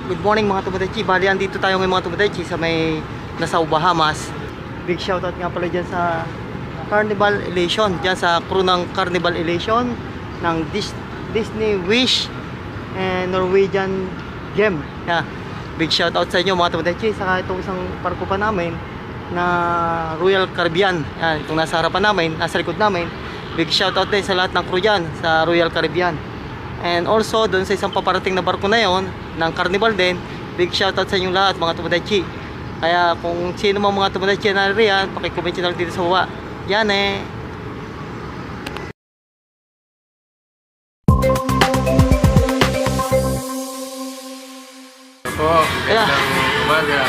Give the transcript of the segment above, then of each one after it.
Good morning mga tumadechi. Bali, andito tayo ngayon mga tumadechi sa may Nassau, Bahamas. Big shoutout nga pala dyan sa Carnival Elation. Dyan sa crew ng Carnival Elation ng Disney Wish and Norwegian Gem. Yeah. Big shoutout sa inyo mga tumadechi. Saka itong isang parko pa namin na Royal Caribbean. Yan, itong nasa harapan namin, nasa likod namin. Big shoutout din sa lahat ng crew dyan sa Royal Caribbean. And also doon sa isang paparating na barko na yon ng Carnival din, big shoutout sa inyong lahat mga tumadechi. Kaya kung sino mga tumadechi na riyan, pakicomment nyo lang dito sa baba. Yan eh. Po, magandang umaga.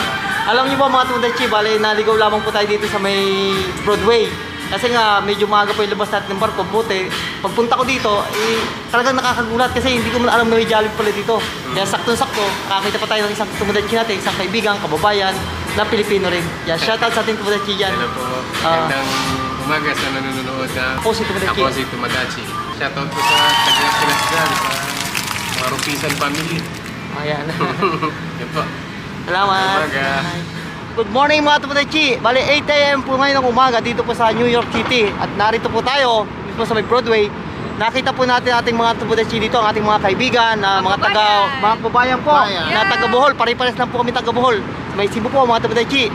Alam niyo ba mga tumadechi, bali naligaw lamang po tayo dito sa may Broadway. Kasi nga medyo maaga po yung labas natin ng barko. Buti, pagpunta ko dito, talagang nakakagulat kasi hindi ko alam na may Jollibee pala dito. Kaya saktong-sakto, kakita pa tayo ng isang tumadechi natin, isang kaibigan, kababayan, na Pilipino rin. Yan, shoutout sa ating tumadechi dyan. Hello po, magandang umaga sa nanonood na Ako si Tumadechi. Ako si Tumadechi. Shoutout po sa Tagliang Pinasdan, sa mga Rupisan family. Ayan. Yan po. Salamat. Umaga. Good morning mga tumadechi. Bali 8 AM po ngayon ng umaga dito po sa New York City. At narito po tayo mismo sa may Broadway. Nakita po natin ating mga tumadechi dito, ang ating mga kaibigan, mga kababayan po, na taga Bohol. Pare-pares lang po kami taga Bohol. May Cebu po mga tumadechi.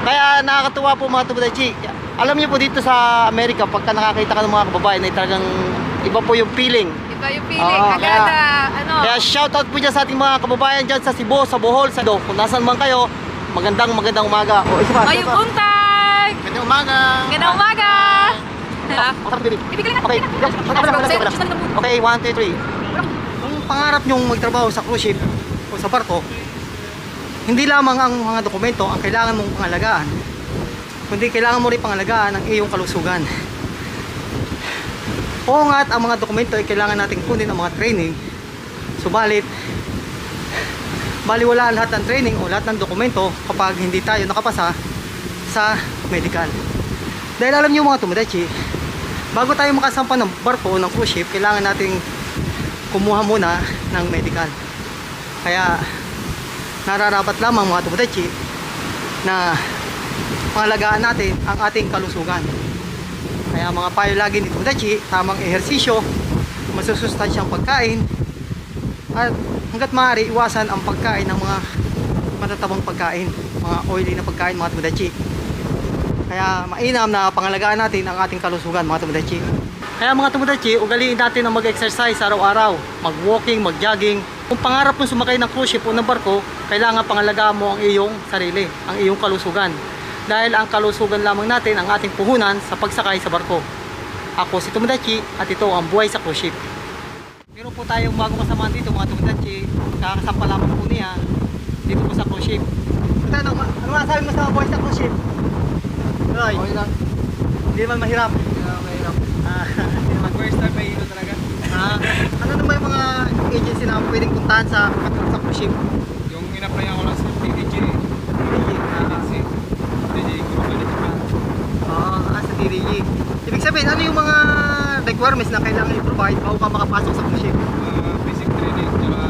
Kaya nakakatuwa po mga tumadechi. Alam niyo po dito sa Amerika, pagka nakakita ka ng mga kababayan, ay talagang iba po yung feeling. Iba yung feeling, Kaya shoutout po dyan sa ating mga kababayan dyan sa Cebu, sa Bohol, sa Do. Kung nasan man kayo, magandang umaga. O, isa pa. Mayong buntag! Magandang umaga. Magandang umaga! Okay, okay, 1, 2, 3. Kung pangarap nyong magtrabaho sa cruise ship o sa barko, hindi lamang ang mga dokumento ang kailangan mong pangalagaan, kundi kailangan mo rin pangalagaan ang iyong kalusugan. Oo nga, ang mga dokumento ay kailangan natin kunin ang mga training. Subalit, baliwala lahat ng training o lahat ng dokumento kapag hindi tayo nakapasa sa medical. Dahil alam niyo mga tumadechi, bago tayo makasampa ng barko o ng cruise ship, kailangan nating kumuha muna ng medical. Kaya nararapat lamang mga tumadechi na pangalagaan natin ang ating kalusugan. Kaya mga payo lagi ni tumadechi, tamang ehersisyo, masusustansyang pagkain, at hanggat maaari iwasan ang pagkain ng mga matatabang pagkain, mga oily na pagkain mga tumadechi. Kaya mainam na pangalagaan natin ang ating kalusugan mga tumadechi. Kaya mga tumadechi, ugaliin natin na mag-exercise araw-araw, mag-walking, mag-jogging. Kung pangarap mo sumakay ng cruise ship o ng barko, kailangan pangalagaan mo ang iyong sarili, ang iyong kalusugan. Dahil ang kalusugan lamang natin ang ating puhunan sa pagsakay sa barko. Ako si Tumadechi at ito ang buhay sa cruise ship. Meron po tayong bagong kasamahan dito mga tumadechi. Kakasampa lamang po niya dito po sa cruise ship. Ano masasabi mo sa buhay sa cruise ship? Roy? Okay lang. Hindi naman mahirap? Mahirap. Hindi naman. First time may hilo talaga. Ano naman yung mga agency na pwedeng puntahan sa cruise ship? Yung in-apply ako lang sa TDG. Agency. TDG Global Japan. Sa TDG. Ibig sabihin, ano yung mga requirements na kailangan i-provide bago ka makapasok sa cruise ship? Basic training, tsaka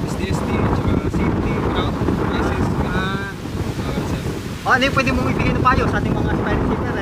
SDST, tsaka safety, ground, license, Ano yung pwede mong ibigay na payo sa ating mga aspiring shipper?